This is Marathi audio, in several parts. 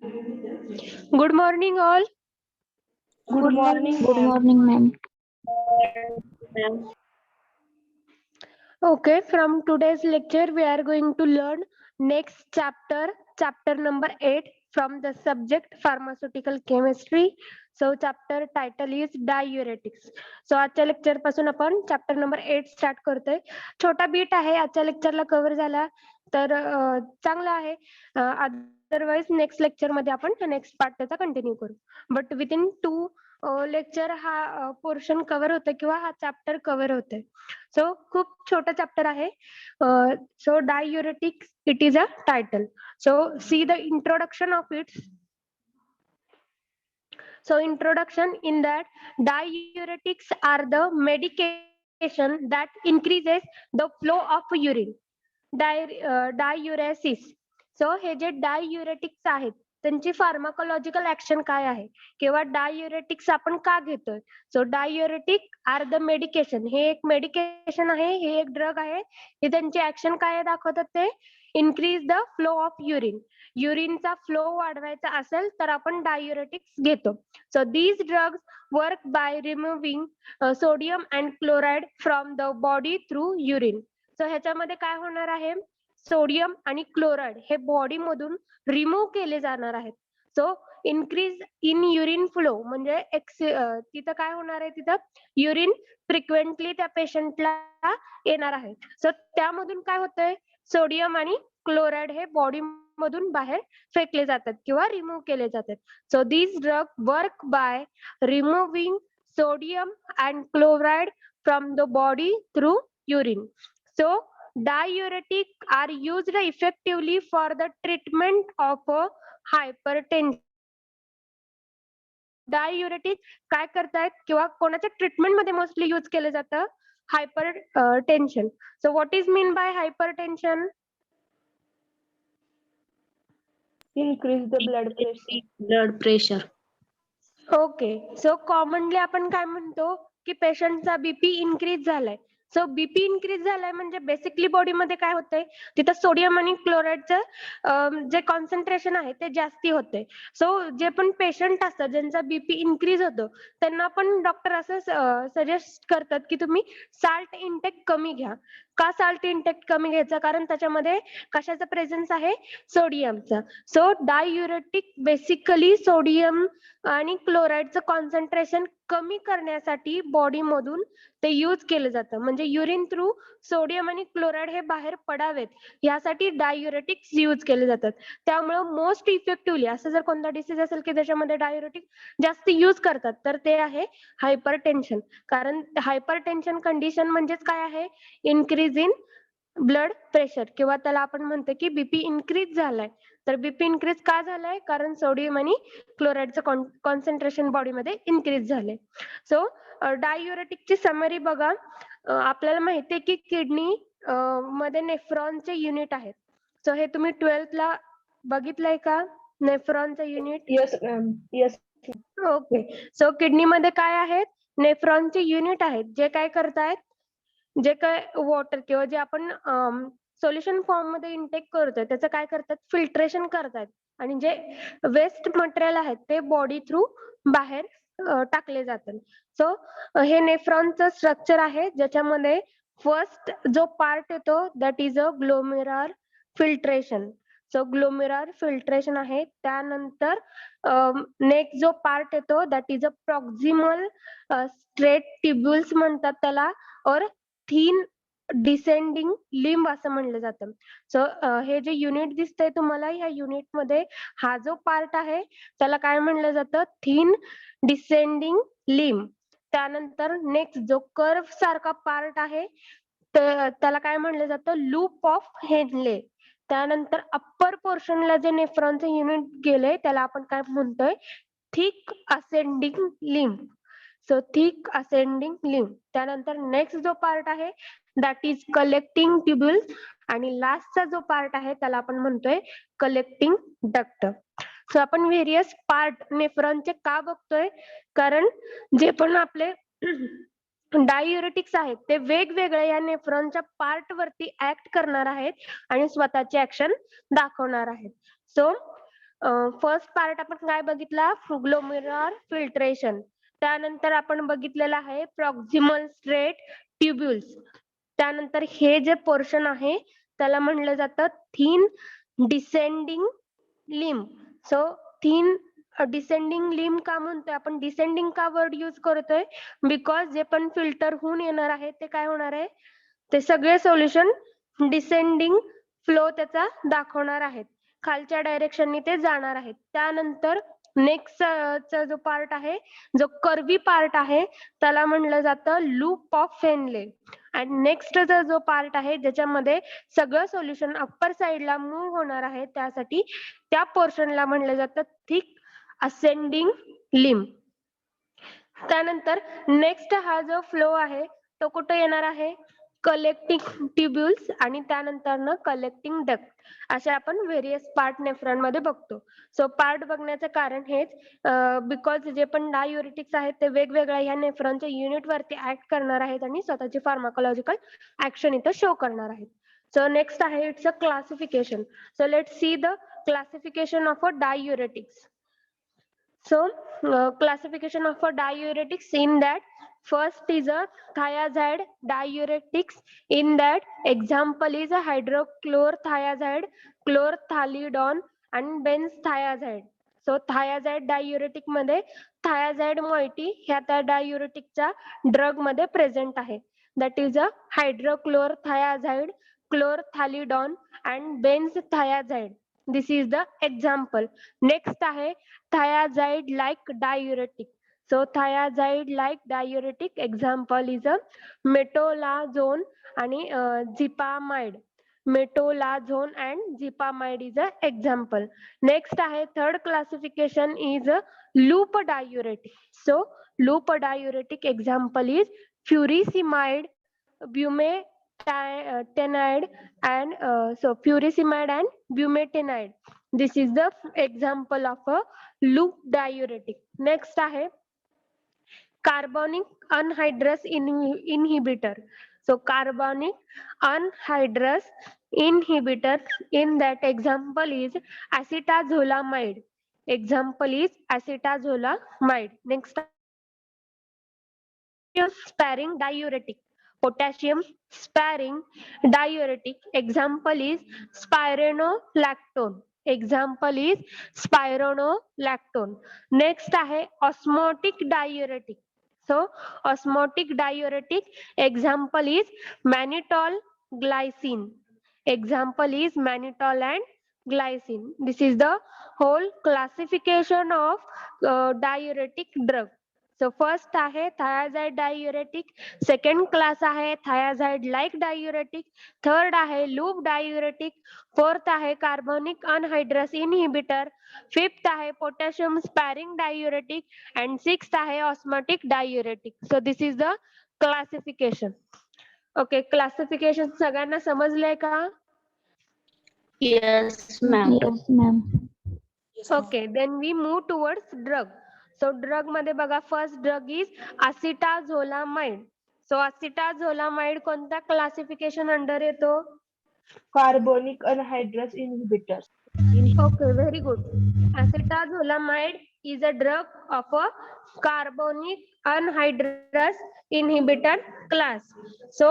Good morning, all. Good morning, Good ma'am. morning, ma'am. Okay, from today's lecture, we are going to learn next chapter, chapter number 8 from the subject pharmaceutical chemistry. So, chapter title is diuretics. So, आजच्या लेक्चर पासून आपण चॅप्टर नंबर 8 स्टार्ट करतोय. छोटा बीट आहे आजच्या लेक्चरला कव्हर झाला तर चांगला आहे. अदरवाइज नेक्स्ट लेक्चर मध्ये आपण नेक्स्ट पार्ट त्याचा कंटिन्यू करू. बट विदिन 2 लेक्चर हा पोर्शन कव्हर होतोय किंवा हा चॅप्टर कव्हर होतोय. सो खूप छोटा चॅप्टर आहे. So diuretics, it is a title. So see the introduction of it. So introduction in that diuretics are the medication that increases the flow of urine. Diuresis. So हे जे डाययुरेटिक्स आहेत त्यांची फार्माकोलॉजिकल ऍक्शन काय आहे किंवा डाययुरेटिक्स आपण का घेतोय. सो डाययुरेटिक आर द मेडिकेशन, हे एक मेडिकेशन आहे, हे एक ड्रग आहे. हे त्यांची ऍक्शन काय दाखवतात ते increase the flow of urine. युरिनचा फ्लो वाढवायचा असेल तर आपण डाययुरेटिक्स घेतो. So these drugs work by removing sodium and chloride from the body through urine. So ह्याच्यामध्ये काय होणार आहे, सोडियम आणि क्लोराइड हे बॉडी मधून रिमूव्ह केले जाणार आहेत. So increase in urine flow म्हणजे तिथं काय होणार आहे, तिथं युरिन फ्रिक्वेंटली त्या पेशंटला येणार आहे. सो त्यामधून काय होतंय, सोडियम आणि क्लोराइड हे बॉडी मधून बाहेर फेकले जातात किंवा रिमूव्ह केले जातात. So these drug work by removing sodium and chloride from the body through urine. So diuretic are used effectively for the treatment of hypertension. डाययुरेटिक काय करतायत किंवा कोणाच्या ट्रीटमेंट मध्ये मोस्टली यूज केलं जातं, hyper tension. So what is mean bye hyper tension? Increase the blood pressure. Blood pressure. Okay. So commonly आपण काय म्हणतो की पेशंटचा बीपी इन्क्रीज झालाय. सो बीपी इन्क्रीज झालाय म्हणजे बेसिकली बॉडीमध्ये काय होतंय, तिथं सोडियम आणि क्लोराइडचं जे कॉन्सन्ट्रेशन आहे ते जास्ती होते. सो जे पण पेशंट असतात ज्यांचा बीपी इन्क्रीज होतो त्यांना पण डॉक्टर असं सजेस्ट करतात की तुम्ही साल्ट इंटेक कमी घ्या. का साल्ट इंटेक कमी घ्यायचा, कारण त्याच्यामध्ये कशाचा प्रेझेन्स आहे, सोडियमचा. सो डाययुरेटिक बेसिकली सोडियम आणि क्लोराइडचं कॉन्सन्ट्रेशन कमी करण्यासाठी बॉडी मधून ते यूज केलं जातं. म्हणजे युरिन थ्रू सोडियम आणि क्लोराइड हे बाहेर पडावेत यासाठी डाययुरेटिक्स यूज केले जातात. त्यामुळं मोस्ट इफेक्टिव्हली असं जर कोणता डिसीज असेल की त्याच्यामध्ये डाययुरेटिक जास्त यूज करतात तर ते आहे हायपर टेन्शन. कारण हायपर टेन्शन कंडिशन म्हणजेच काय आहे, इन्क्रीज इन ब्लड प्रेशर किंवा त्याला आपण म्हणतो की बीपी इन्क्रीज झालाय. तर बीपी इन्क्रीज का झालाय, कारण सोडियम आणि क्लोराइडचं कॉन्सन्ट्रेशन बॉडीमध्ये इन्क्रीज झाले. सो डाययुरेटिकची समरी बघा. आपल्याला माहितीये की किडनी मध्ये नेफ्रॉनचे युनिट आहेत. सो हे तुम्ही 12th ला बघितलंय का, नेफ्रॉनचं unit? Yes, ma'am. Yes. Okay. So kidney मध्ये काय आहेत, नेफ्रॉनचे युनिट आहेत जे काय करतायत, जे काय वॉटर किंवा जे आपण सोल्युशन फॉर्म मध्ये इनटेक करतोय त्याचं काय करतात, फिल्ट्रेशन करतात आणि जे वेस्ट मटेरियल आहेत ते बॉडी थ्रू बाहेर टाकले जातात. सो हे नेफ्रॉनचं स्ट्रक्चर आहे ज्याच्यामध्ये फर्स्ट जो पार्ट येतो that is a glomerular filtration. So glomerular filtration आहे. त्यानंतर नेक्स्ट जो पार्ट येतो that is a proximal straight tubules म्हणतात त्याला, और थिन डिसेंडिंग लिंब असं म्हणलं जातं. सो हे जे युनिट दिसतंय तुम्हाला, ह्या युनिट मध्ये हा जो पार्ट आहे त्याला काय म्हणलं जातं, थिन डिसेंडिंग लिंब. त्यानंतर नेक्स्ट जो कर्व सारखा पार्ट आहे त्याला काय म्हणलं जातं, लूप ऑफ हेनले. त्यानंतर अप्पर पोर्शनला जे नेफ्रॉनचे युनिट गेले त्याला आपण काय म्हणतोय, थिक असेंडिंग लिंब. सो थिक असेंडिंग लिंब. त्यानंतर नेक्स्ट जो पार्ट आहे दॅट इज कलेक्टिंग ट्युब्युल आणि लास्टचा जो पार्ट आहे त्याला आपण म्हणतोय कलेक्टिंग डक्ट. सो आपण व्हेरियस पार्ट नेफ्रॉनचे का बघतोय, कारण जे पण आपले डाययुरेटिक्स आहेत ते वेगवेगळ्या या नेफ्रॉनच्या पार्ट वरती ऍक्ट करणार आहेत आणि स्वतःची ऍक्शन दाखवणार आहेत. सो फर्स्ट पार्ट आपण काय बघितला, ग्लोमेरुलर फिल्ट्रेशन. त्यानंतर आपण बघितलेलं आहे प्रॉक्सिमल स्ट्रेट ट्युब्युल्स. त्यानंतर हे जे पोर्शन आहे त्याला म्हणलं जातं thin descending limb. So thin descending limb का म्हणतोय आपण, डिसेंडिंग का वर्ड यूज करतोय, बिकॉज जे पण फिल्टर होऊन येणार आहे ते काय होणार आहे, ते सगळे सोल्युशन डिसेंडिंग फ्लो त्याचा दाखवणार आहेत, खालच्या डायरेक्शननी ते जाणार आहेत. त्यानंतर नेक्स्ट चा जो पार्ट आहे, जो कर्वी पार्ट आहे, त्याला म्हणलं जातं लूप ऑफ फेनले. आणि नेक्स्टचा जो पार्ट आहे ज्याच्यामध्ये सगळं सोल्युशन अप्पर साइडला मूव्ह होणार आहे, त्यासाठी त्या पोर्शनला म्हणलं जातं थिक असेंडिंग लिम्ब. त्यानंतर नेक्स्ट हा जो फ्लो आहे तो कुठे येणार आहे, कलेक्टिंग ट्युब्युल्स आणि त्यानंतर कलेक्टिंग डक्ट, असे आपण व्हेरियस पार्ट नेफ्रॉन मध्ये बघतो. सो पार्ट बघण्याचं कारण हेच, बिकॉज जे पण डायुरेटिक्स आहेत ते वेगवेगळ्या ह्या नेफ्रॉनच्या युनिट वरती ऍक्ट करणार आहेत आणि स्वतःची फार्माकोलॉजिकल ऍक्शन इथं शो करणार आहेत. सो नेक्स्ट आहे it's a classification. So let see the classification of a diuretics. So, classification of a diuretics, in that first is a thiazide diuretics. In that example is a hydrochlorothiazide, chlorthalidone and benzthiazide. So thiazide diuretic मध्ये thiazide moiety ह्या त्या diureticच्या ड्रग मध्ये प्रेझेंट आहे. That is a hydrochlorothiazide, chlorthalidone and benzthiazide. This is the example. Next आहे thiazide like diuretic. So thiazide like diuretic example is a metolazone आणि zipamide. Metolazone and zipamide is a example. Next आहे third classification is a loop diuretic. So loop diuretic example is furosemide, bumetanide and furosemide and bumetanide. This is the example of a loop diuretic. Next आहे carbonic anhydrous inhibitor. So carbonic anhydrous inhibitor, in that example is acetazolamide. Example is acetazolamide. Next, sparing diuretic. Potassium sparing diuretic. Example is spironolactone. Example is spironolactone. Next आहे osmotic diuretic. So osmotic diuretic example is mannitol glycine. Example is mannitol and glycine. This is the whole classification of diuretic drug. So first आहे thiazide diuretic, second class आहे thiazide like diuretic, third आहे loop diuretic, fourth आहे carbonic anhydrous inhibitor, fifth आहे potassium sparing diuretic and sixth आहे osmotic diuretic. So this is the classification. Okay, classification सगळ्यांना समजलंय का? Yes, ma'am. Yes, ma'am. Okay, then we move towards drug. So drug मध्ये बघा, first drug is acetazolamide. So acetazolamide कोणत्या classification under येतो? Carbonic anhydrous inhibitors. Okay, very good. Acetazolamide is a drug of a carbonic anhydrous inhibitor class. So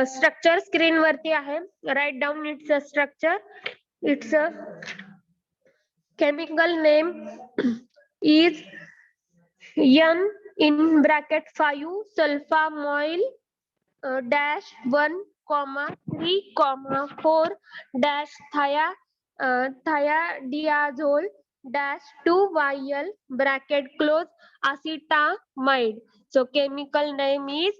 structure screen वरती आहे. Write down its a structure. Its a chemical name is N in bracket 5 sulfamoyl dash 1 comma 3 comma 4 dash thiadiazole dash 2yl bracket close acetamide. So chemical name is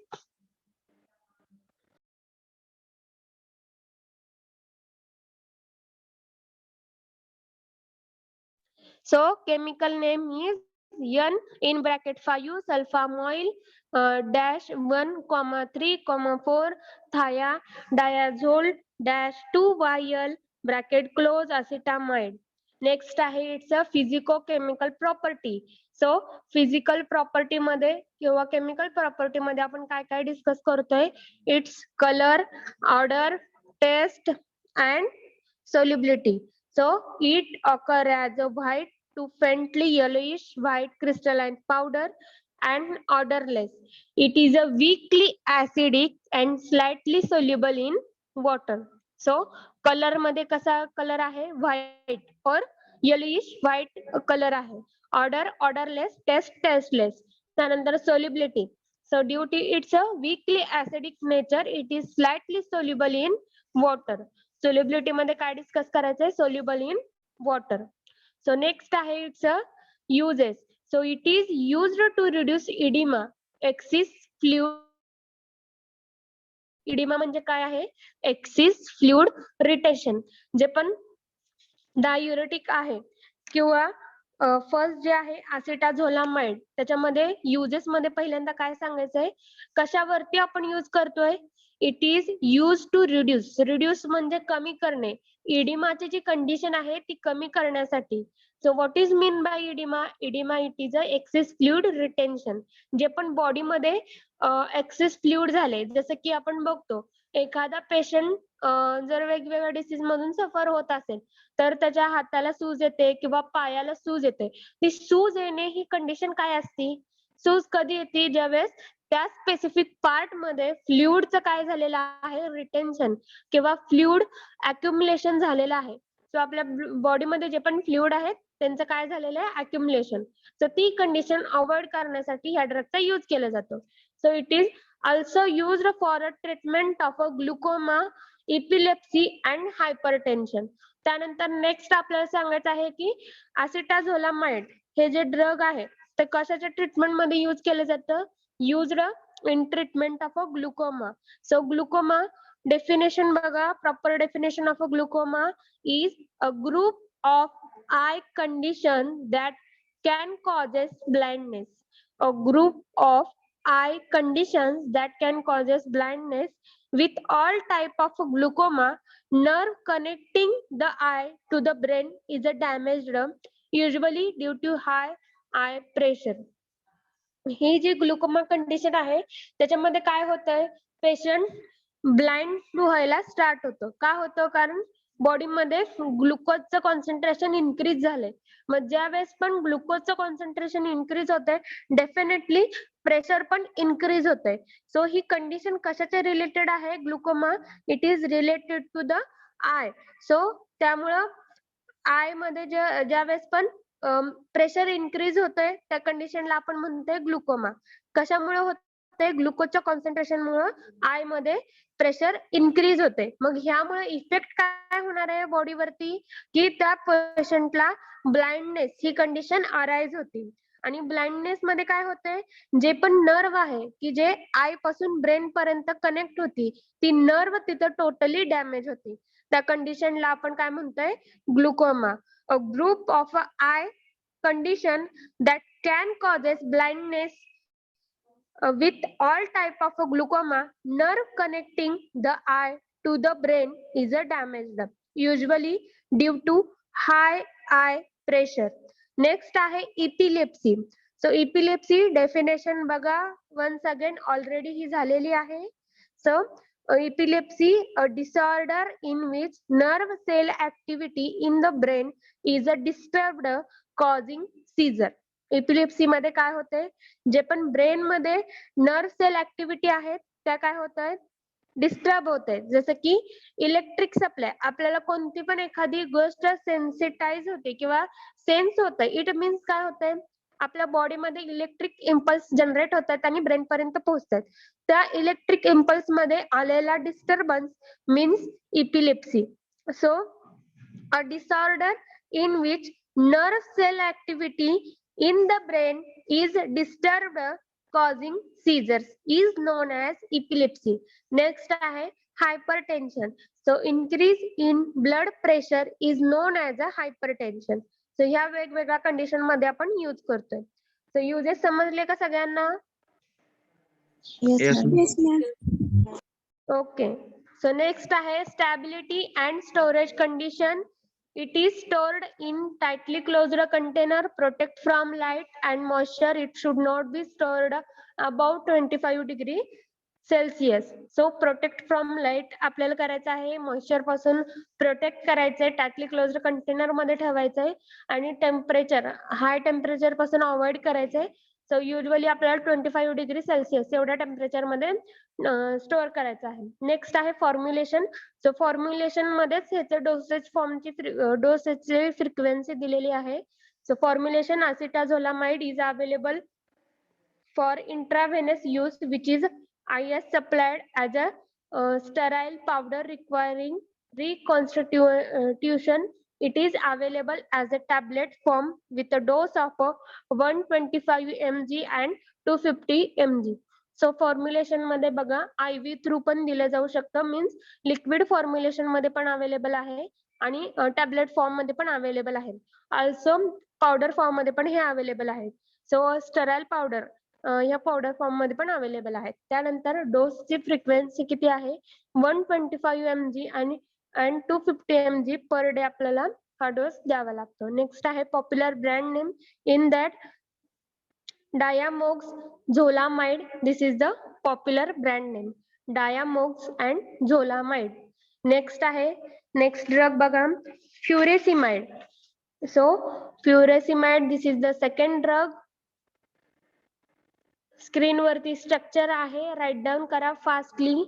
N in bracket 5 sulfamoyl dash 1 comma 3 comma 4 thiadiazole dash 2yl bracket close acetamide. Next आहे it's a physicochemical property. So physical property मध्ये किंवा केमिकल प्रॉपर्टी मध्ये आपण काय काय डिस्कस करतोय, it's colour, odour, taste and solubility. So it occur as a white to faintly yellowish white crystalline powder and odorless. It is a weakly acidic and slightly soluble in water. So colour मध्ये कसा कलर आहे व्हाईट और येलोइश व्हाईट कलर आहे. Odour odourless, taste tasteless. त्यानंतर solubility. So due to its a weakly acidic nature, it is slightly soluble in water. Solubility मध्ये काय डिस्कस करायचंय? Soluble in water. So next आहे it's uses. So it is used to reduce edema, excess fluid. edema म्हणजे काय आहे? excess fluid retention. जे पण डायुरेटिक आहे किंवा फर्स्ट जे आहे असिटाझोलामाइड, त्याच्यामध्ये युजेस मध्ये पहिल्यांदा काय सांगायचंय? कशावरती आपण यूज करतोय? It is use to reduce. Reduce म्हणजे कमी करणे. इडिमाची जी कंडिशन आहे ती कमी करण्यासाठी. So what is mean by oedema? Oedema it is a excess fluid retention. जे पण बॉडीमध्ये एक्सेस फ्लुइड झाले, जसं की आपण बघतो एखादा पेशंट जर वेगवेगळ्या डिसीज मधून सफर होत असेल तर त्याच्या हाताला सूज येते किंवा पायाला सूज येते. ती सूज येणे ही कंडिशन काय असती? सूज कधी येते? ज्यावेळेस त्या स्पेसिफिक पार्ट मध्ये फ्लुइडचं काय झालेलं आहे? रिटेन्शन किंवा फ्लुइड अक्युमुलेशन झालेलं आहे. सो आपल्या बॉडीमध्ये जे पण फ्लुइड आहेत त्यांचं काय झालेलं आहे? अक्युमुलेशन. सो ती कंडिशन अवॉइड करण्यासाठी ह्या ड्रगचा यूज केला जातो. So it is also used for a treatment of a glaucoma, epilepsy and hypertension. त्यानंतर नेक्स्ट आपल्याला सांगायचं आहे की असिटाझोलामाइड हे जे ड्रग आहे ते कशाच्या ट्रीटमेंट मध्ये यूज केलं जातं? Used in treatment of a glaucoma. So glaucoma definition बघा. Proper definition of a glaucoma is a group of eye condition that can causes blindness. A group of eye conditions that can causes blindness. With all type of glaucoma, nerve connecting the eye to the brain is a damaged, usually due to high eye pressure. ही जी ग्लुकोमा कंडिशन आहे त्याच्यामध्ये काय होतंय? पेशंट ब्लाइंड व्हायला स्टार्ट होतं. का होतं? कारण बॉडीमध्ये ग्लुकोजचं कॉन्सन्ट्रेशन इन्क्रीज झालंय. मग ज्या वेळेस पण ग्लुकोजचं कॉन्सन्ट्रेशन इन्क्रीज होतंय, डेफिनेटली प्रेशर पण इन्क्रीज होतंय. सो ही कंडिशन कशाच्या रिलेटेड आहे? Glaucoma it is related to the eye. So त्यामुळं आय मध्ये ज्या वेळेस पण प्रेशर इन्क्रीज होतंय त्या कंडिशनला आपण म्हणतोय ग्लुकोमा. कशामुळे होतंय? ग्लुकोजच्या कॉन्सन्ट्रेशन मुळे आय मध्ये प्रेशर इन्क्रीज होते. मग ह्यामुळे इफेक्ट काय होणार आहे बॉडीवरती? की त्या पेशंटला ब्लाइंडनेस ही कंडिशन अराइज होती. आणि ब्लाइंडनेस मध्ये काय होतंय? जे पण नर्व आहे की जे आय पासून ब्रेन पर्यंत कनेक्ट होती, ती नर्व तिथं टोटली डॅमेज होती. त्या कंडिशनला आपण काय म्हणतोय? Glaucoma. A group of eye condition that can causes blindness. With all type of glaucoma, nerve connecting the eye to the brain is a damaged, usually due to high eye pressure. Next आहे epilepsy. So epilepsy definition बघा once again already ही झालेली आहे. So epilepsy, a disorder in which nerve cell activity in the brain is a disturbed, causing seizure. epilepsy मध्ये काय होते? जे पण ब्रेन मध्ये नर्व सेल ऍक्टिव्हिटी आहेत त्या काय होत आहेत? डिस्टर्ब होत आहेत. जसं की इलेक्ट्रिक सप्लाय. आपल्याला कोणती पण एखादी गोष्ट सेन्सिटाईज होते किंवा सेन्स होतं. इट मीन्स काय होतंय? आपल्या बॉडीमध्ये इलेक्ट्रिक इम्पल्स जनरेट होतात आणि ब्रेन पर्यंत पोहोचतात. त्या इलेक्ट्रिक इम्पल्स मध्ये आलेला disturbance means epilepsy. So a disorder in which nerve cell activity in the brain is disturbed, causing seizures is known as epilepsy. Next आहे hypertension. So increase in blood pressure is known as a hypertension. So ह्या वेगवेगळ्या कंडिशन मध्ये आपण यूज करतोय. So युजेस समजले का सगळ्यांना? Yes, ma'am. Yes, ma'am. Okay. So next आहे stability and storage condition. It is stored in tightly closed container, protect from light and moisture. It should not be stored above 25 degree. Celsius. So protect from light आपल्याला करायचं आहे, मॉइश्चर पासून प्रोटेक्ट करायचंय, टाटली क्लोज्ड कंटेनर मध्ये ठेवायचंय आणि टेम्परेचर हाय टेम्परेचर पासून अवॉइड करायचंय. सो युजली आपल्याला 25 डिग्री सेल्सिअस एवढ्या टेम्परेचर मध्ये स्टोअर करायचं आहे. नेक्स्ट आहे फॉर्म्युलेशन. सो फॉर्म्युलेशन मध्येच ह्याचे डोसेजची फ्रिक्वेन्सी दिलेली आहे. So formulation acetazolamide is available for intravenous use, which is IS supplied as a sterile powder requiring reconstitution. It is available as a tablet form with a dose of 125 mg and 250 mg. So formulation मध्ये बघा IV थ्रू पण दिलं जाऊ शकतं, मीन्स लिक्विड फॉर्म्युलेशन मध्ये पण अवेलेबल आहे आणि टॅबलेट फॉर्म मध्ये पण अवेलेबल आहे. ऑल्सो पावडर फॉर्म मध्ये पण हे अवेलेबल आहे. सो स्टराईल पावडर ह्या पावडर फॉर्म मध्ये पण अवेलेबल आहेत. त्यानंतर डोसची फ्रिक्वेन्सी किती आहे, 125 mg आणि 250 mg पर डे आपल्याला हा डोस द्यावा लागतो. नेक्स्ट आहे popular brand name in that Diamox Zolamide. This is the popular brand name. Diamox and Zolamide. Next आहे next drug बघा furosemide. So furosemide, this is the second drug. Screen वरती स्ट्रक्चर आहे, राईट डाऊन करा fastly.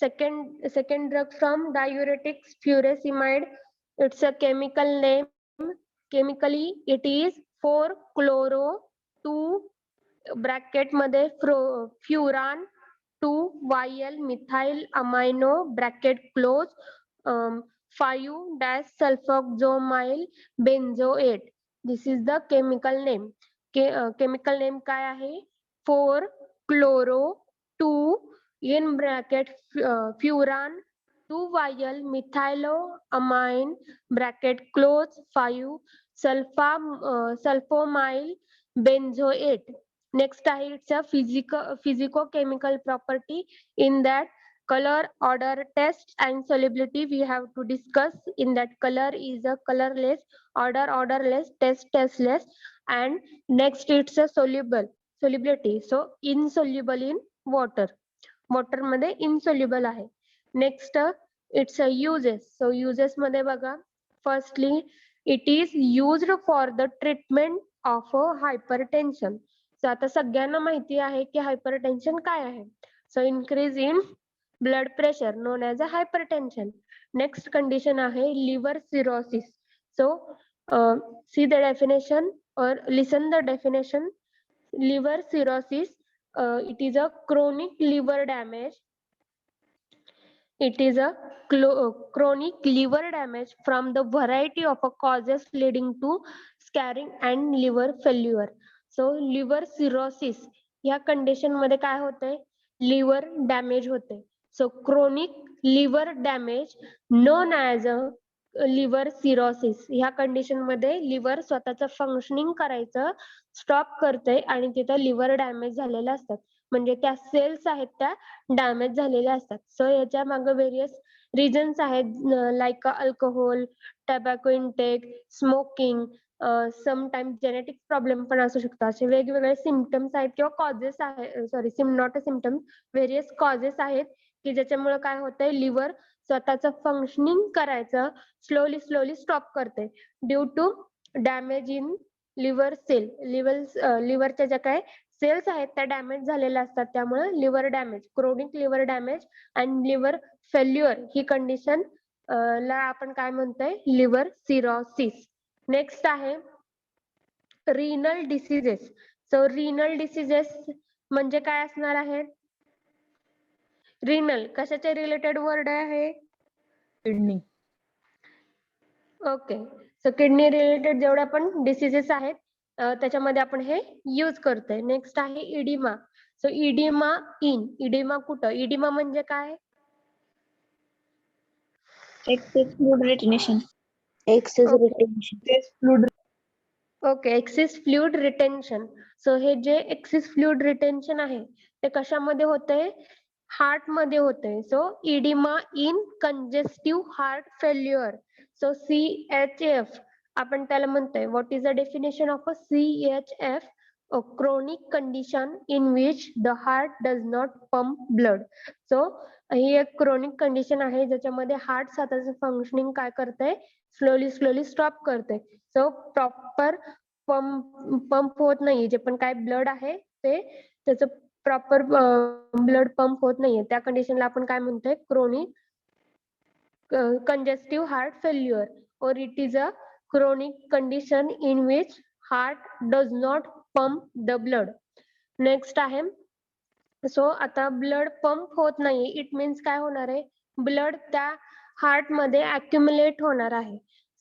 Second drug from diuretics furosemide. It's a chemical name. Chemically it is 4-chloro-2 bracket मध्ये furan 2-YL methyl amino bracket close 5-sulfoxyl benzoate. This is the chemical name. Chemical name काय आहे, 4-chloro-2 in bracket furan 2-YL methylo amine bracket close 5-sulfomyl benzoate. Next आहे it's a physico-chemical property in that color, odor, taste and solubility we have to discuss. In that color is a colorless, odor odorless, taste tasteless, and next it's a solubility, so insoluble in water. Water मध्ये insoluble आहे. Next it's a uses. So uses मध्ये बघा firstly it is used for the treatment of hypertension. So आता सगळ्यांना माहिती आहे की हायपरटेन्शन काय आहे. So increase in blood pressure known as a hypertension. Next condition आहे liver cirrhosis. So see the definition or listen the definition. Liver cirrhosis it is a chronic liver damage. It is a chronic liver damage from the variety of causes leading to scarring and liver failure. So liver cirrhosis या कंडिशन मध्ये काय होतंय, लिव्हर डॅमेज होते. So chronic liver damage known as a liver cirrhosis. ह्या कंडिशन मध्ये लिव्हर स्वतःचं फंक्शनिंग करायचं स्टॉप करते आणि तिथं लिव्हर डॅमेज झालेल्या असतात, म्हणजे त्या सेल्स आहेत त्या डॅमेज झालेल्या असतात. सो याच्या मागे व्हेरियस रिझन्स आहेत, like alcohol, tobacco intake, smoking, sometimes genetic problem पण असू शकतात. असे वेगवेगळे सिम्पटम्स आहेत किंवा कॉजेस आहेत, not a symptom, various causes आहेत की ज्याच्यामुळे काय होतंय, लिव्हर स्वतःचं फंक्शनिंग करायचं स्लोली स्टॉप करते due to damage in liver cell. लिव्हरच्या ज्या काय सेल्स आहेत त्या डॅमेज झालेल्या असतात, त्यामुळे liver damage, chronic liver damage and liver failure ही कंडिशन ला आपण काय म्हणतोय, लिव्हर सिरोसिस. नेक्स्ट आहे renal diseases. So renal diseases म्हणजे काय असणार आहे, रिनल कशाच्या रिलेटेड वर्ड आहे, kidney. Okay. So kidney related जेवढ्या पण डिसीजेस आहेत त्याच्यामध्ये आपण हे यूज करतोय. नेक्स्ट आहे इडिमा. सो इडिमा कुठं, इडिमा म्हणजे काय, Excess fluid retention. Excess Okay. retention. Okay. Excess fluid retention. So हे जे एक्सेस फ्लुइड रिटेन्शन आहे ते कशामध्ये होतंय, हार्ट मध्ये होतंय. So oedema in congestive heart failure. So CHF आपण त्याला म्हणतोय. What is the definition of a CHF, chronic condition in which the heart does not pump blood. So ही एक क्रोनिक कंडिशन आहे ज्याच्यामध्ये हार्ट स्वतःचं फंक्शनिंग काय करतंय, स्लोली स्टॉप करते. सो प्रॉपर पंप होत नाही, जे पण काय ब्लड आहे ते त्याचं प्रॉपर ब्लड पंप होत नाहीये, त्या कंडिशनला आपण काय म्हणतोय, chronic congestive heart failure, or it is a chronic condition in which heart does not pump the blood. Next आहे, सो आता ब्लड पंप होत नाही, इट मीन्स काय होणार आहे, ब्लड त्या हार्ट मध्ये अक्युमुलेट होणार आहे.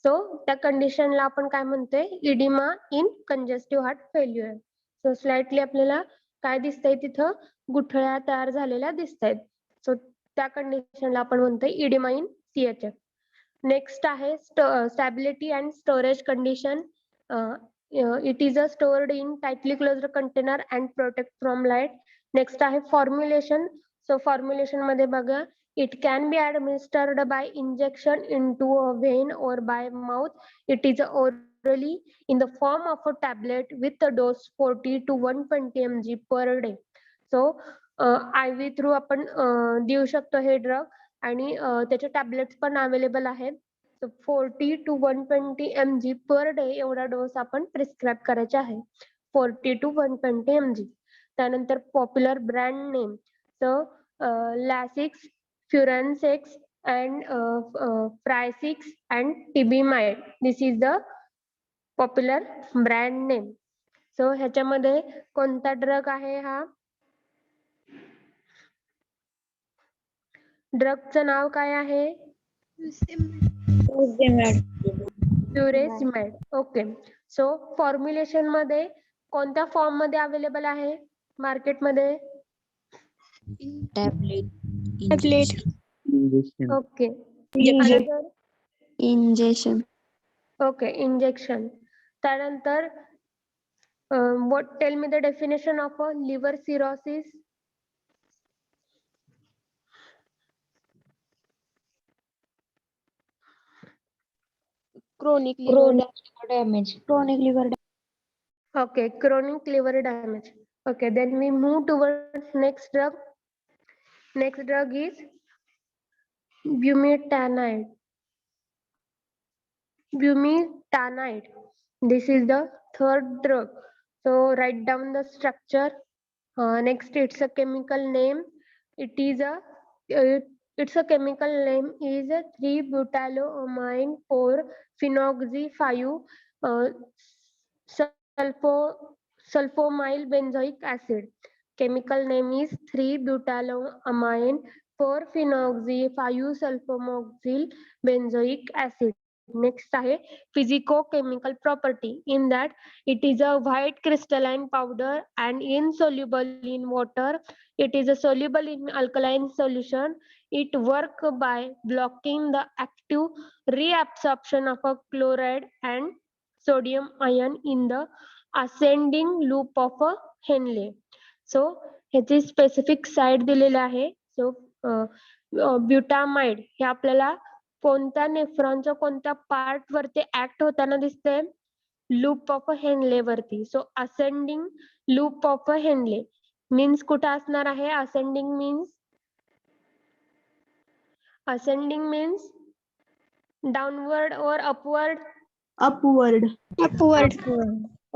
सो त्या कंडिशनला आपण काय म्हणतोय, oedema in congestive heart failure. So slightly आपल्याला काय दिसतंय, तिथं गुठळ्या तयार झालेल्या दिसत आहेत. सो त्या कंडिशनला आपण म्हणतोय इडिमा इन CHF. नेक्स्ट आहे stability and storage condition. It is a stored in tightly closed container and protect from light. Next आहे फॉर्म्युलेशन. सो फॉर्म्युलेशन मध्ये बघा, it can be administered by injection into a vein or by mouth. It is orally in the form of a tablet with a dose 40 to 120 mg per day. So IV through आपण देऊ शकतो हे ड्रग, आणि त्याचे टॅबलेट्स पण अवेलेबल आहेत. 40 to 120 mg पर डे एवढा डोस आपण प्रिस्क्राईब करायचा आहे, 40 to 120 mg. त्यानंतर पॉप्युलर ब्रँड नेम, तर Lasix, Frusenex and Frusix and Tibimide. This is the popular brand name. So ह्याच्यामध्ये कोणता ड्रग आहे, हा ड्रगचं नाव काय आहे, फ्युरेसिमाइड. ओके. सो फॉर्म्युलेशन मध्ये कोणत्या फॉर्म मध्ये अवेलेबल आहे मार्केटमध्ये, tablet okay. Injection okay, injection. त्यानंतर what tell me the definition of a liver cirrhosis. Chronic liver damage. Okay, chronic liver damage. Okay, then we move towards next drug. Next drug is bumetanide. Bumetanide. This is the third drug. So write down the structure. Next, it's a chemical name. Its a chemical name is 3-butylamine 4-phenoxy 5 sulfonyl benzoic acid. Chemical name is 3-butylamine 4-phenoxy 5-sulfoxyl benzoic acid. Next आहे physicochemical property. In that, it is a white crystalline powder and insoluble in water. It is a soluble in alkaline solution. It work by blocking the active reabsorption of a chloride and sodium ion in the ascending loop of a Henle. So ह्याची स्पेसिफिक साइड दिलेली आहे. सो ब्युटामाइड हे आपल्याला कोणत्या नेफ्रॉनच्या कोणत्या पार्ट वरती ऍक्ट होताना दिसते, लूप ऑफ हेनले वरती. So ascending loop of Henle means कुठे असणार आहे, असेंडिंग मीन्स डाउनवर्ड और अपवर्ड,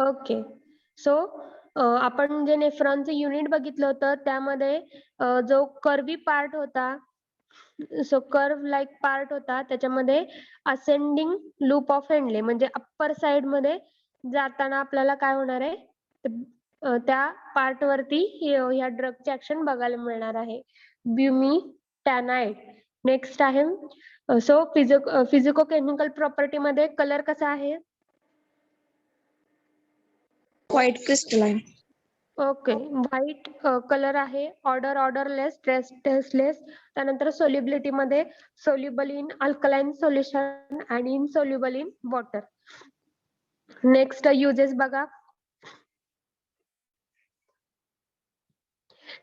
ओके. सो आपण जे नेफ्रॉनचं युनिट बघितलं होतं त्यामध्ये जो कर्वी पार्ट होता, सो कर्व लाईक पार्ट होता, त्याच्यामध्ये असेंडिंग लूप ऑफ हेनले म्हणजे अप्पर साइड मध्ये जाताना आपल्याला काय होणार आहे, त्या पार्ट वरती ह्या ड्रगचे ऍक्शन बघायला मिळणार आहे, ब्युमिटॅनाइड. नेक्स्ट आहे, सो फिजिकोकेमिकल प्रॉपर्टी मध्ये कलर कसा आहे, white crystalline. Okay, white colour आहे. Odourless, tasteless. त्यानंतर सोल्युबिलिटी मध्ये सोल्युबल इन अल्कलाइन सोल्युशन आणि insoluble in water. Next uses बघा,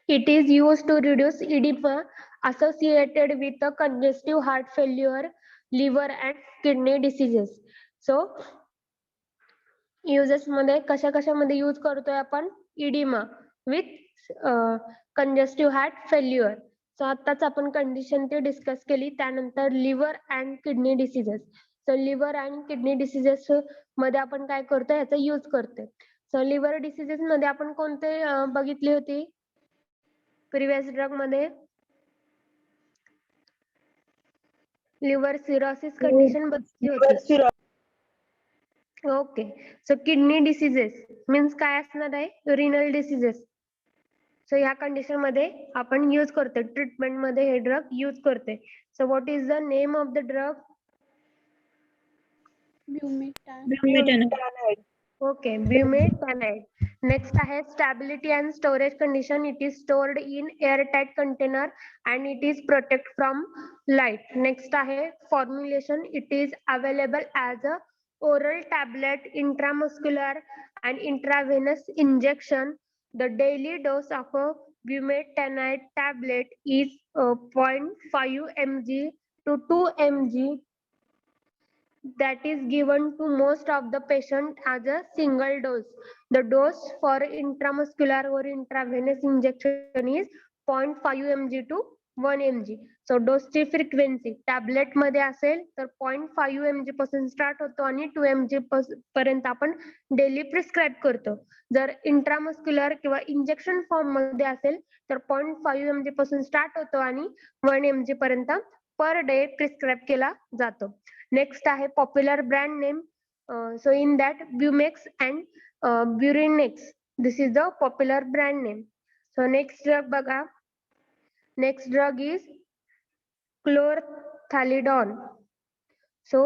it is use to reduce oedema associated with a congestive heart failure, liver and kidney diseases. So uses मध्ये कशामध्ये यूज करतोय आपण? Oedema with congestive heart failure. So आताच आपण कंडिशन ती डिस्कस केली. त्यानंतर liver and kidney diseases. So liver and kidney diseases मध्ये आपण काय करतोय? याचा यूज करतोय. सो लिव्हर डिसीजेस मध्ये आपण कोणते बघितली होती प्रिव्हियस ड्रग मध्ये? लिव्हर सिरोसिस कंडिशन बघितली होती. Okay. So kidney diseases means काय असणार आहे? Renal diseases. सो या कंडिशन मध्ये आपण यूज करतोय, ट्रीटमेंट मध्ये हे ड्रग यूज करतोय. So what is the name of the drug? Bumetanide. Okay, bumetanide. Next आहे stability and storage condition. It is stored in airtight container and it is protect from light. Next आहे formulation. It is available as a oral tablet, intramuscular and intravenous injection. The daily dose of a bumetanide tablet is 0.5 mg to 2 mg that is given to most of the patient as a single dose. The dose for intramuscular or intravenous injection is 0.5 mg to 1 mg. So dose ची frequency टॅबलेट मध्ये असेल तर 0.5 mg पासून स्टार्ट होतो आणि 2 mg पर्यंत आपण डेली प्रिस्क्राईब करतो. जर इंट्रामस्क्युलर किंवा इंजेक्शन फॉर्म मध्ये असेल तर 0.5 mg पासून स्टार्ट होतो आणि 1 mg पर्यंत पर डे प्रिस्क्राईब केला जातो. नेक्स्ट आहे popular brand name. So in that Bumex and Burinex. This is the popular brand name. So next drug बघा. Next drug is chlorthalidone. So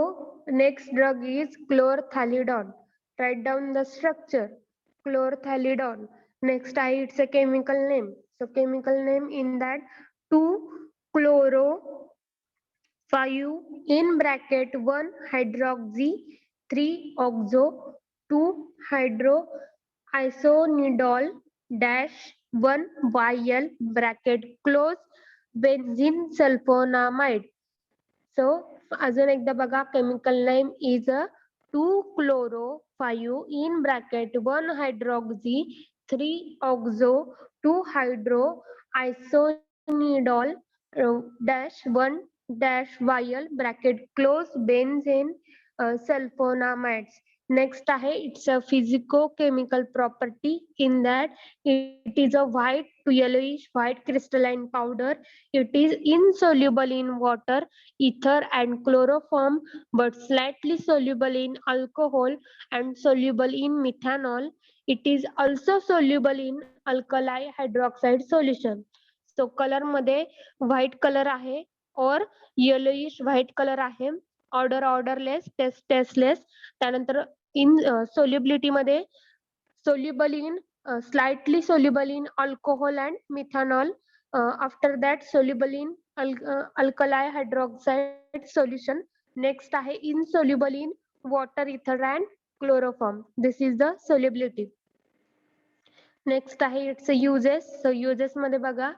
next drug is chlorthalidone. Write down the structure. Chlorthalidone. Next its a chemical name. So chemical name in that 2-chloro 5 in bracket 1 hydroxy 3 oxo 2 hydro isonidol dash 1 yl bracket close benzene sulfonamide. So अजून एकदा बघा. Chemical name is 2-chloro 5 in bracket 1 hydroxy 3 oxo 2 hydro isonidol dash 1 dash yl bracket close benzene sulfonamides. Next आहे it's a physicochemical property in that it is a white to yellowish white crystalline powder. It is insoluble in water, ether and chloroform but slightly soluble in alcohol and soluble in methanol. It is also soluble in alkali hydroxide solution. So color मध्ये व्हाईट कलर आहे और येलोइश व्हाईट कलर आहे. Odourless, tasteless. त्यानंतर इन सोल्युबिलिटी मध्ये soluble in slightly soluble in alcohol and methanol. After that soluble in alkali hydroxide solution. Next आहे insoluble in water, ether and chloroform. This is the solubility. Next आहे its uses. So uses मध्ये बघा.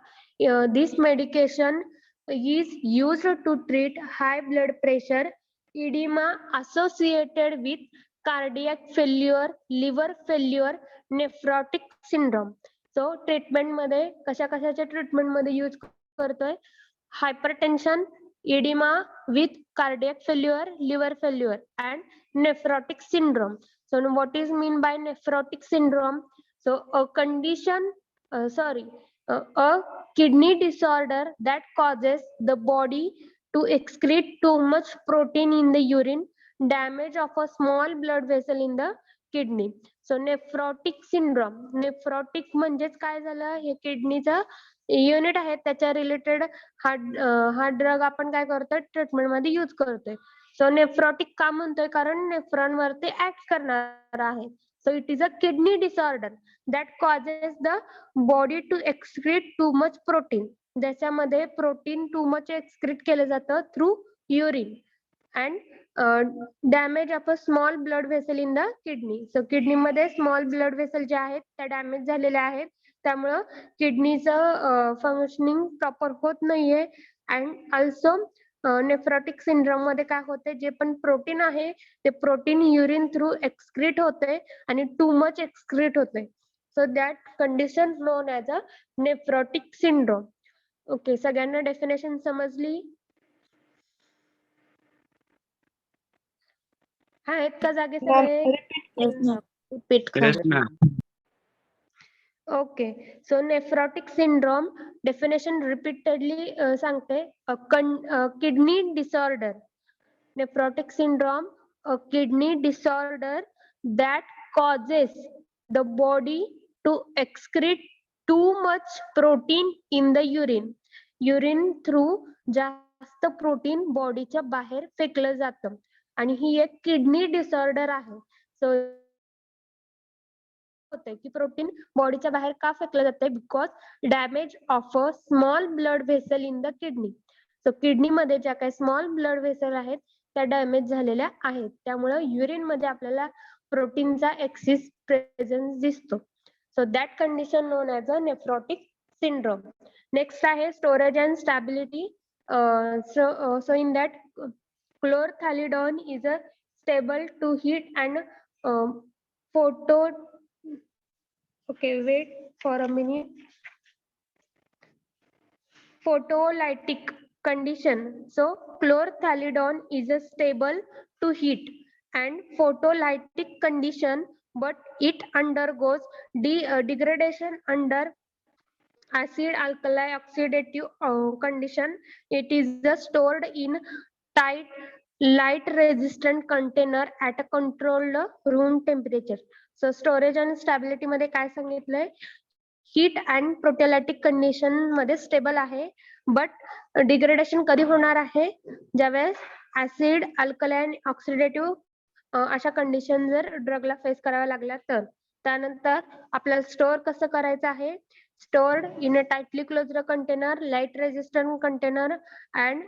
This medication is used to treat high blood pressure, edema associated with cardiac failure, liver failure, nephrotic syndrome. So treatment मध्ये कशाच्या ट्रीटमेंट मध्ये यूज करतोय? Hypertension, oedema with cardiac failure, liver failure and nephrotic syndrome. So what is mean by nephrotic syndrome? So a condition, a kidney disorder that causes the body to excrete too much protein in the urine, damage of a small blood vessel in the kidney. So nephrotic syndrome. Nephrotic म्हणजेच काय झालं? हे किडनीचं युनिट आहे त्याच्या रिलेटेड हा ड्रग आपण काय करतोय? ट्रीटमेंट मध्ये यूज करतोय. सो नेफ्रोटिक का म्हणतोय? कारण नेफ्रॉन वरती ऍक्ट करणार आहे. So it is a kidney disorder that causes the body to excrete too much protein. ज्याच्यामध्ये प्रोटीन टू मच एक्सक्रीट केलं जातं through urine and damage of a small blood vessel in the kidney. So किडनीमध्ये स्मॉल ब्लड वेसल ज्या आहेत त्या डॅमेज झालेल्या आहेत. त्यामुळं किडनीचं फंक्शनिंग प्रॉपर होत नाहीये. अँड ऑल्सो नेफ्रोटिक सिंड्रोम मध्ये काय होते, जे पण प्रोटीन आहे ते प्रोटीन युरिन थ्रू एक्सक्रीट होते आणि टू मच एक्सक्रीट होते. So that condition known as a nephrotic syndrome. Okay, सगळ्यांना डेफिनेशन समजली? आहेत का जागे सगळे? Yes, ma'am. Repeat Yes, करा. ma'am. Okay, so nephrotic syndrome definition repeatedly सांगते, kidney disorder. Nephrotic syndrome, a kidney disorder that causes the body to excrete too much protein in the urine. Urine through जास्त प्रोटीन बॉडीच्या बाहेर फेकलं जातं आणि ही एक किडनी डिसऑर्डर आहे. सो होते की प्रोटीन बॉडीच्या बाहेर का फेकलं जाते, because damage of a small blood vessel in the kidney. So kidney मध्ये ज्या काही स्मॉल ब्लड व्हेसल आहेत त्या डॅमेज झालेल्या आहेत, त्यामुळे युरिन मध्ये आपल्याला प्रोटीनचा एक्सिस प्रेझेन्स दिसतो. So that condition known as a nephrotic syndrome. Next आहे storage and stability. So in that chlorthalidone is a stable to heat and photo. Okay, wait for a minute. Photolytic condition. So chlorthalidone is a stable to heat and photolytic condition, but it undergoes degradation under acid alkali oxidative condition. It is stored in tight light resistant container at a controlled room temperature. So storage and stability मध्ये काय सांगितलंय, हीट अँड प्रोटोलायटिक कंडिशन मध्ये स्टेबल आहे, बट डिग्रेडेशन कधी होणार आहे, ज्यावेळेस ऍसिड अल्कलाइन ऑक्सिडेटिव्ह अशा कंडिशन जर ड्रगला फेस कराव्या लागल्या तर. त्यानंतर आपल्याला स्टोअर कसं करायचं आहे, stored in a tightly closed container, light resistant container, and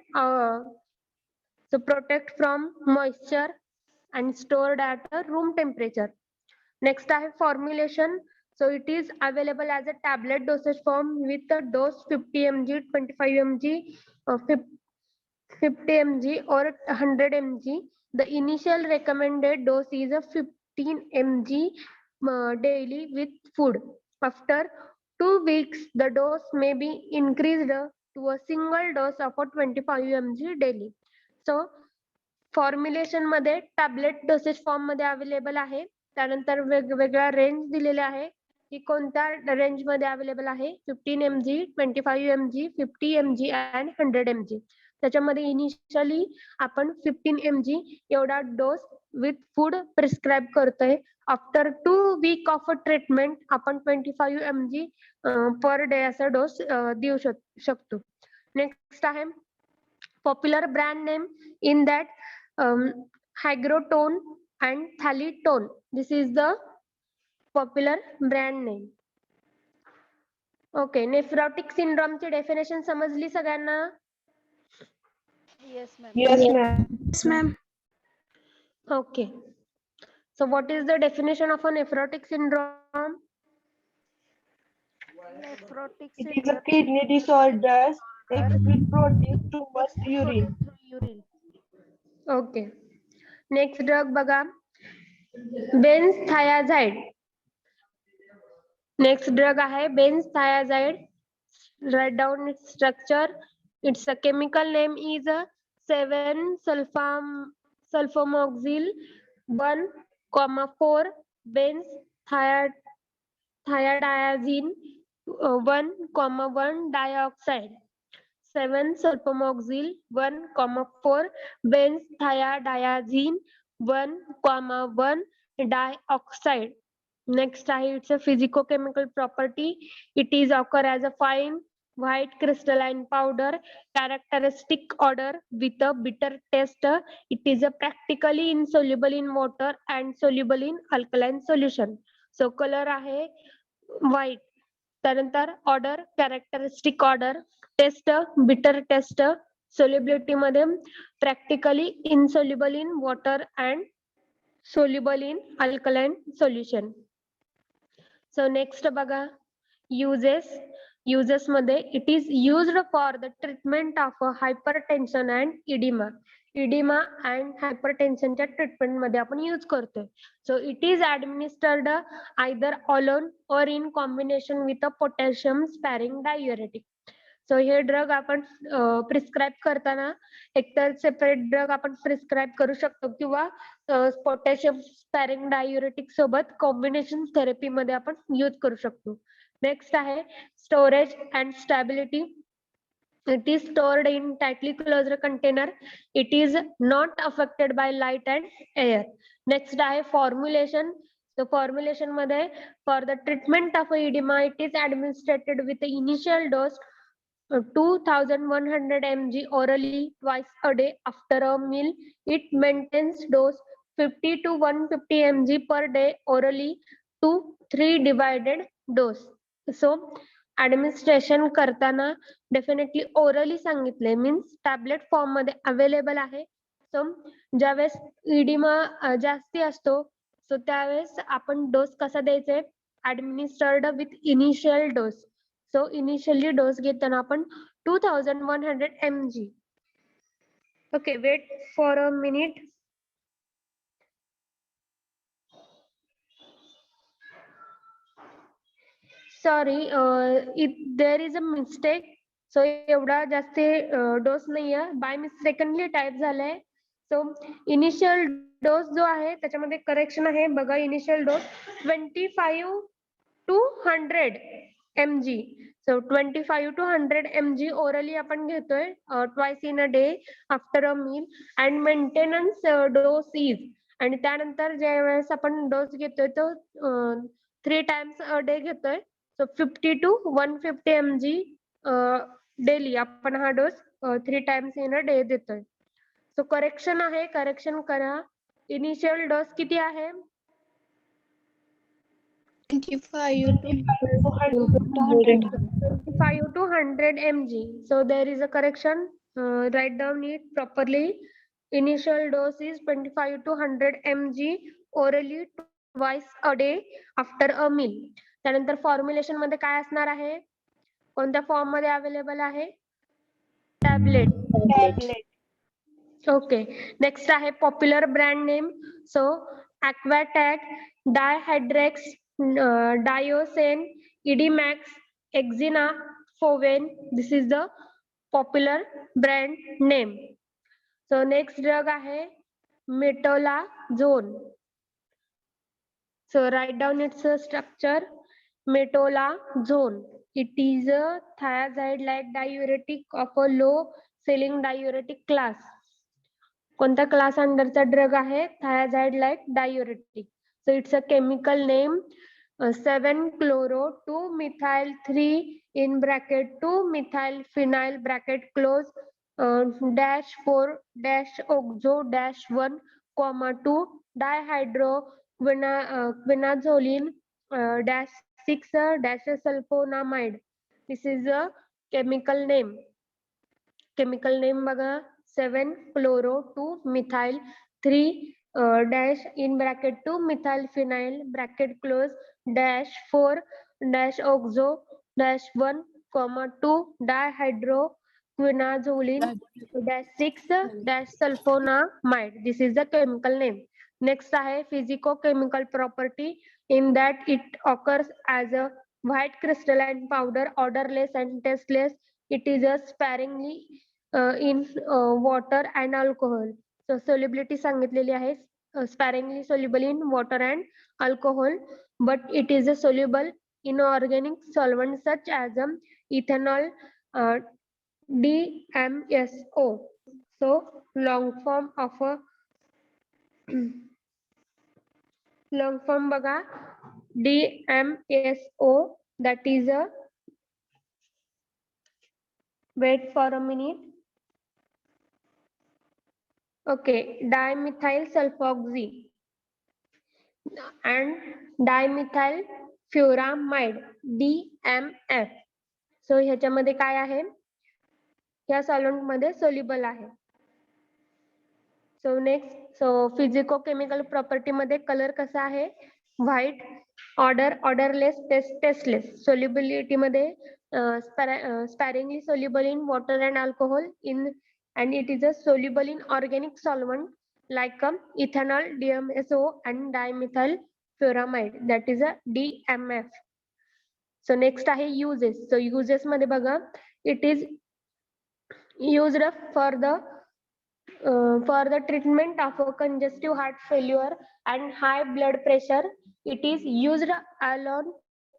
so protect from moisture and stored at a room temperature. Next I have formulation. So it is available as a tablet dosage form with a dose 50 mg, 25 mg, 50 mg or 100 mg. The initial recommended dose is a 15 mg daily with food. After 2 weeks, the dose may be increased to a single dose of a 25 mg daily. So formulation मध्ये टॅबलेट डोसेज फॉर्म मध्ये अवेलेबल आहे. त्यानंतर वेगवेगळ्या रेंज दिलेल्या आहे की कोणत्या रेंज मध्ये अवेलेबल आहे, 15 mg, 25 mg, 50 mg and 100 mg. त्याच्यामध्ये इनिशियली आपण 15 mg एवढा डोस विथ फूड प्रिस्क्राईब करतोय. आफ्टर 2 वीक ऑफ ट्रीटमेंट आपण 25 mg पर डे असा डोस देऊ शकतो. नेक्स्ट आहे popular brand name in that Hygrotone and Thalitone. This is the popular brand name. Okay, nephrotic syndrome ची definition समजली सगळ्यांना? Yes, ma'am. Yes, ma'am. Yes, ma'am. Okay. So what is the definition of a nephrotic syndrome? Nephrotic It is a syndrome kidney disorders, excrete protein too much urine. through urine. Okay. Next drug बघा, बेन्झथायाझाइड. नेक्स्ट ड्रग आहे benzthiazide. Write down its structure. Its a chemical name is 7-sulfomoxyl 1,4 benzothiadiazine 1,1 dioxide. 7-sulfomoxyl 1,4 benzothiadiazine 1,1 dioxide. Next it's a physicochemical property. It is occur as a fine white crystalline powder, characteristic odor with a bitter taste. It is a practically insoluble in water and soluble in alkaline solution. So color आहे white. त्यानंतर odour characteristic odour, taste bitter taste, solubility मध्ये practically insoluble in water and soluble in alkaline solution. So next बघा, युजेस. युजेस मध्ये it is used for the treatment of hypertension and oedema and हायपरटेन्शनच्या ट्रीटमेंट मध्ये आपण यूज करतोय. So it is administered either alone or in combination with a potassium sparing diuretic. So हे ड्रग आपण प्रिस्क्राईब करताना एकतर सेपरेट ड्रग आपण प्रिस्क्राईब करू शकतो किंवा पोटॅशियम स्पॅरिंग डायुरेटिक सोबत कॉम्बिनेशन थेरपी मध्ये आपण यूज करू शकतो. नेक्स्ट आहे storage and stability. It is stored in tightly closed container. It is not affected by light and air. Next आहे formulation. So formulation मध्ये for the treatment of edema, it is administered with the initial dose 2100 mg orally twice a day after a meal. It maintains dose 50 to 150 mg per day orally to 3 divided dose. So administration करताना डेफिनेटली ओरली सांगितले, मीन्स टॅबलेट फॉर्म मध्ये अवेलेबल आहे. सो ज्यावेळेस इडिमा जास्ती असतो सो त्यावेळेस आपण डोस कसा द्यायचा, administered with initial dose. So initially dose घेताना आपण 2100 mg. Okay, wait for a minute. Sorry, there is a mistake. So एवढा जास्त डोस नाहीये, बाय मिस्टेकनली टाइप झालाय. सो इनिशियल डोस जो आहे त्याच्यामध्ये करेक्शन आहे बघा. Initial dose 25 to 100 mg. So 25 to 100 mg orally आपण घेतोय twice in a day after a meal. And maintenance dose is, आणि त्यानंतर ज्या वेळेस आपण डोस घेतोय तो 3 times अ डे घेतोय. सो 50 to 150 mg डेली आपण हा dose 3 times in a day देतोय. सो करेक्शन आहे, करेक्शन करा. इनिशियल डोस किती आहे? 25 to 100 mg. So there is a correction. Write down it properly. Initial dose is 25 to 100 mg orally twice a day after a meal. त्यानंतर फॉर्म्युलेशन मध्ये काय असणार आहे, कोणत्या फॉर्म मध्ये अवेलेबल आहे? टॅबलेट. ओके, नेक्स्ट आहे popular brand name. So Aquatag, Dihydrex, Diucen, Edemax, Exna, Foven. This is the popular brand name. So next drug आहे metolazone. So write down its structure. Metolazone, it is a thiazide-like diuretic of a low-selling diuretic class. कोणत्या क्लास अंडरचा ड्रग आहे? thiazide-like diuretic. So it's a chemical name 7-chloro-2-methyl-3 in bracket 2-methyl-phenyl bracket close -4-oxo-1, 2 dihydroquinazolone -6-sulfonamide. This is a chemical name. Chemical name बघा 7-chloro-2-methyl-3 dash in bracket 2-methyl-phenyl bracket close -4-oxo-1, 2 dihydroquinazolone -6-sulfonamide. This is the chemical name. Next आहे physicochemical property. In that it occurs as a white crystalline powder, odorless and tasteless. It is a sparingly in water and alcohol. So solubility सांगितलेली आहे, sparingly soluble in water and alcohol, but it is a soluble in organic solvent such as ethanol, DMSO. So long form of a long form बघा DMSO, that is a, wait for a minute. Okay, dimethyl sulfoxy and dimethyl furamide, DMF. So ह्याच्यामध्ये काय आहे, या सॉल्व्हेंट मध्ये सोल्युबल आहे. So next, so physico chemical property मध्ये कलर कसा आहे? White, odourless, tasteless. सोल्युबिलिटी मध्ये sparingly soluble in water and alcohol and it is a soluble in organic solvent like ethanol, DMSO and dimethyl furamide, that is a DMF. So next आहे uses. So uses मध्ये बघा, it is used for the treatment of a congestive heart failure and high blood pressure. It is used alone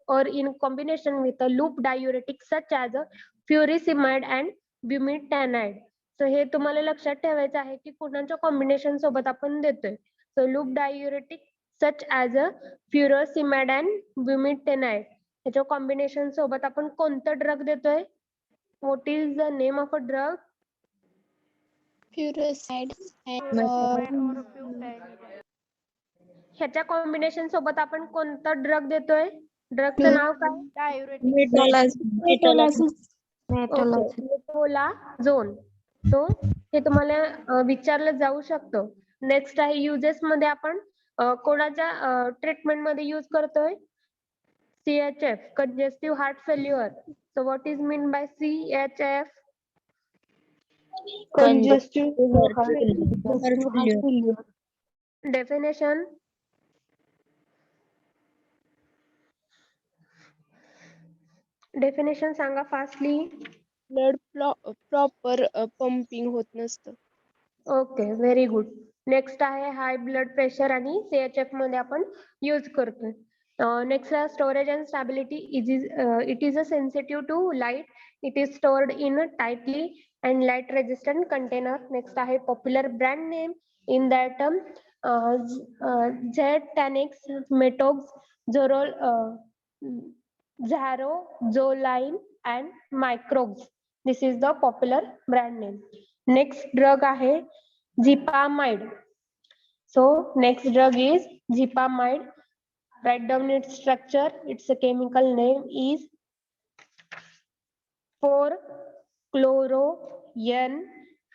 or in combination with a loop diuretic such as a furosemide and bumetanide. So हे तुम्हाला लक्षात ठेवायचं आहे की कुणाच्या कॉम्बिनेशन सोबत आपण देतोय. So loop diuretic such as a furosemide and bumetanide. ह्याच्या कॉम्बिनेशन सोबत आपण कोणतं ड्रग देतोय? What is the name of a drug? Furosemide and ह्याच्या कॉम्बिनेशन सोबत आपण कोणतं ड्रग देतोय? ड्रगचं नाव काय? मेटोलाझोन. सो हे तुम्हाला विचारलं जाऊ शकतं. नेक्स्ट आहे युजेस मध्ये आपण कोणाच्या ट्रीटमेंट मध्ये यूज करतोय? CHF, congestive heart failure. So what is mean by CHF? Congestive heart failure. Definition. Definition सांगा फास्टली. blood proper pumping होत नसतं. Okay, very good. नेक्स्ट आहे हाय ब्लड प्रेशर आणि CHF मध्ये आपण यूज करतोय. नेक्स्ट आहे storage and stability. It is a sensitive to light. It is stored in a tightly and light resistant container. Next आहे popular brand name in that Zetanex, Metox, Xarozoline and Microx. This is the popular brand name. Next drug आहे Zipamide. So next drug is Zipamide. Write down its structure. Its chemical name is 4-chloro-N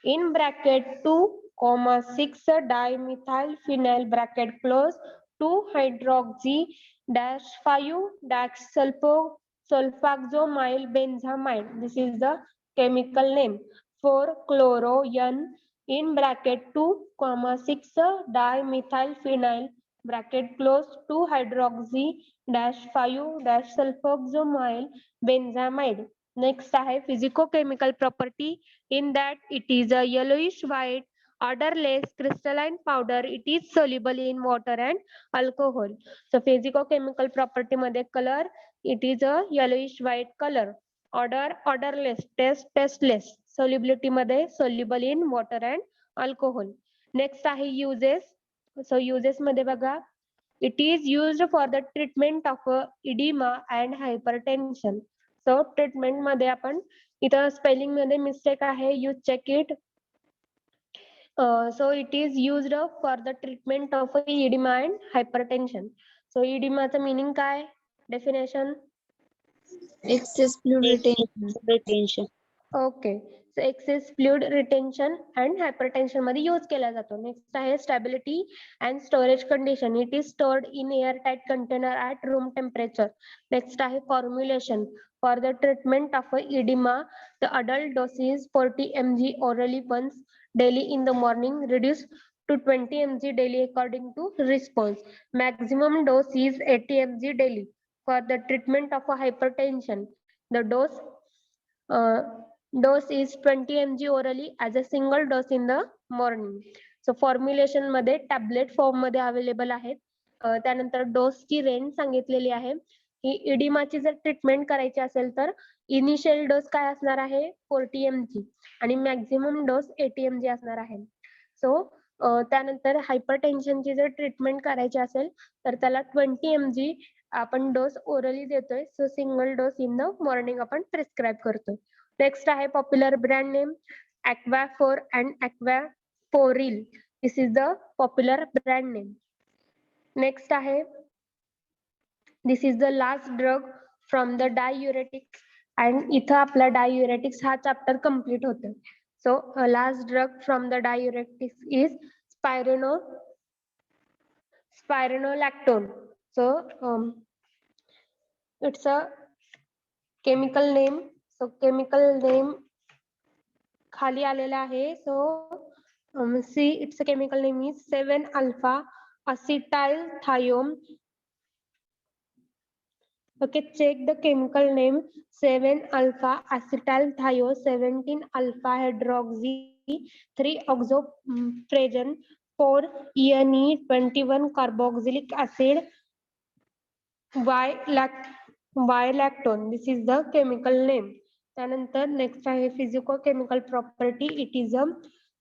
in bracket 2,6 dimethyl phenyl bracket close 2-hydroxy dash 5 dash sulfoxamyl benzamide. This is the chemical name. 4-chloro-N in bracket 2,6 dimethyl phenyl bracket close 2-hydroxy dash 5 dash sulfoxamyl benzamide. Next आहे physicochemical property. In that it is a yellowish white odorless crystalline powder. It is soluble in water and alcohol. So physicochemical property मध्ये color, it is a yellowish white color. Odor, odorless. Taste, tasteless. Solubility मध्ये soluble in water and alcohol. Next आहे uses. So uses मध्ये बघा, it is used for the treatment of edema and hypertension. So treatment मध्ये आपण इथं स्पेलिंग मध्ये मिस्टेक आहे, you check it. So it is used for the treatment of edema and hypertension. So edema चं meaning काय? Definition. Excess fluid retention. Okay. So excess fluid retention and hypertension मध्ये यूज केला जातो. नेक्स्ट आहे stability and storage condition. It is stored in airtight container at room temperature. Next आहे formulation. For the treatment of edema, the adult dose is 40 mg orally once daily in the morning, reduced to 20 mg daily according to response. Maximum dose is 80 mg daily. For the treatment of hypertension, the dose is 20 mg orally as a single dose in the morning. So formulation मध्ये टॅबलेट फॉर्म मध्ये अवेलेबल आहेत. त्यानंतर डोसची रेंज सांगितलेली आहे. ही इडिमाची जर ट्रीटमेंट करायची असेल तर इनिशियल डोस काय असणार आहे? 40 mg आणि मॅक्झिमम डोस 80 mg असणार आहे. सो त्यानंतर हायपरटेन्शनची जर ट्रीटमेंट करायची असेल तर त्याला 20 mg आपण डोस ओरली देतोय. So single dose in the morning आपण प्रिस्क्राईब करतोय. नेक्स्ट आहे popular brand name Aquaphor and Aquaphoril. This is the popular brand name. Next आहे, this is the last drug from the diuretics and इथं आपला diuretics हा chapter complete होतोय. So last drug from the diuretics is spironolactone. So it's a chemical name. So chemical name खाली आलेला आहे. So see it's a chemical name is 7 alpha acetyl thione. Okay, check the chemical name 7 alpha acetyl thione, 17 alpha hydroxy, 3 oxoprene, 4 ENE, 21 carboxylic acid, Y-lactone. This is the chemical name. त्यानंतर next आहे physicochemical property. It is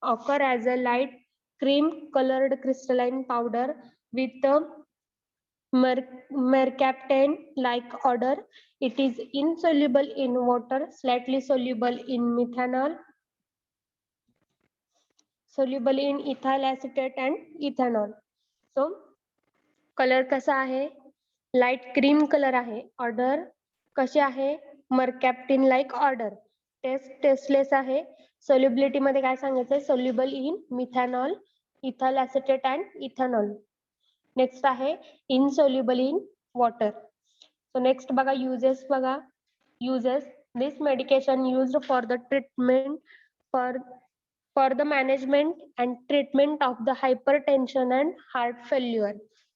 occur as a light cream colored crystalline powder with a mercaptan like odor. It is insoluble in water, slightly soluble in methanol, soluble in ethyl acetate and ethanol. So colour कसा आहे? लाईट क्रीम कलर आहे. ऑर्डर कशी आहे? Mercaptan like odour. टेस्टलेस आहे. सोल्युबिलिटी मध्ये काय सांगायचंय? Soluble in methanol, ethyl acetate and ethanol. Next आहे insoluble in water. So next बघा युजेस बघा. Uses this medication used for the treatment for the management and treatment of the hypertension and heart failure.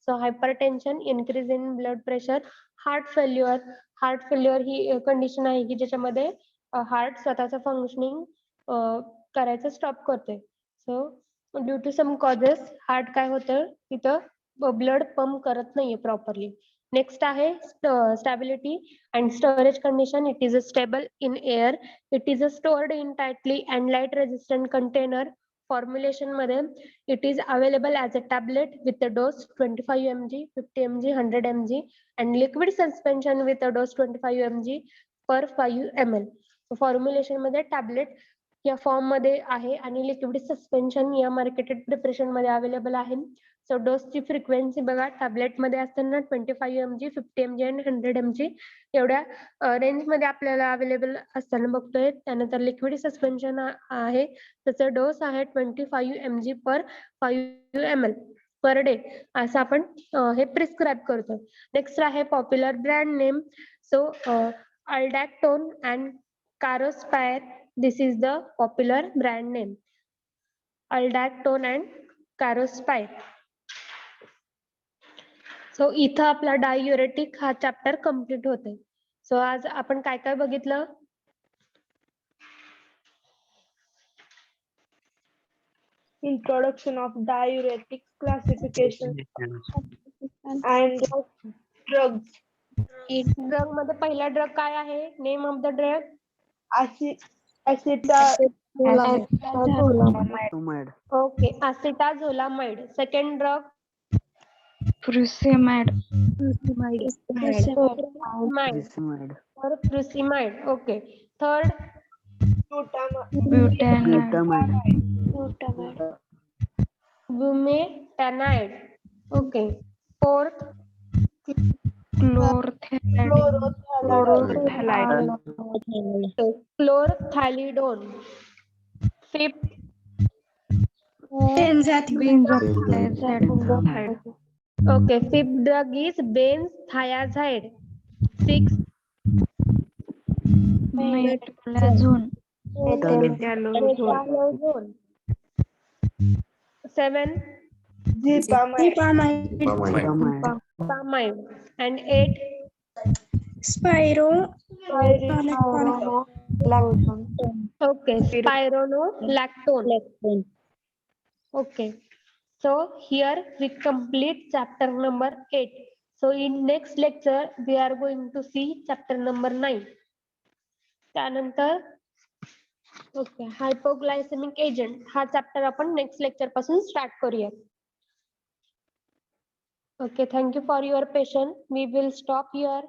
So hypertension, increase in blood pressure, heart failure ही कंडिशन आहे की ज्याच्यामध्ये हार्ट स्वतःचं फंक्शनिंग करायचं स्टॉप करते. So due to some causes heart काय होतं तिथं ब्लड पंप करत नाहीये प्रॉपरली. नेक्स्ट आहे stability and storage condition. It is stable in air. It is stored in tightly and light resistant container. Formulation मध्ये it is available as a tablet with a dose 25 mg, 50 mg, 100 mg and liquid suspension with a dose 25 mg per 5 ml. Formulation मध्ये टॅबलेट या फॉर्म मध्ये आहे आणि लिक्विड सस्पेन्शन या मार्केटेड प्रिपरेशन मध्ये अवेलेबल आहे. सो डोसची फ्रिक्वेन्सी बघा टॅबलेट मध्ये असताना 25 mg, 50 mg आणि 100 mg एवढ्या रेंज मध्ये आपल्याला अवेलेबल असताना बघतोय. त्यानंतर लिक्विड सस्पेन्शन आहे त्याचा डोस आहे 25 mg per 5 ml per day असं आपण हे प्रिस्क्राईब करतो. नेक्स्ट आहे popular brand name. So Aldactone and CaroSpir. This is the popular brand name. Aldactone and CaroSpir. So इथं आपला डाययुरेटिक हा चॅप्टर कम्प्लीट होते. सो आज आपण काय काय बघितलं? Introduction of diuretics, classification and drugs. Drug मध्ये पहिला ड्रग काय आहे? Name of the drug. Okay, acetazolamide. Second drug Furosemide. furosemide. Okay. Third bumetanide. Okay. Fourth chlorthalidone. Fifth okay, fifth drug is benzthiazide. Sixth metronidazole. Seventh Zipamide. And eighth okay, spironolactone. Okay, so here we complete chapter number 8. So in next lecture we are going to see chapter number 9. त्यानंतर ओके हायपोग्लायसेमिक एजंट हा चॅप्टर आपण नेक्स्ट लेक्चर पासून स्टार्ट करूया. Okay, thank you for your patience. We will stop here.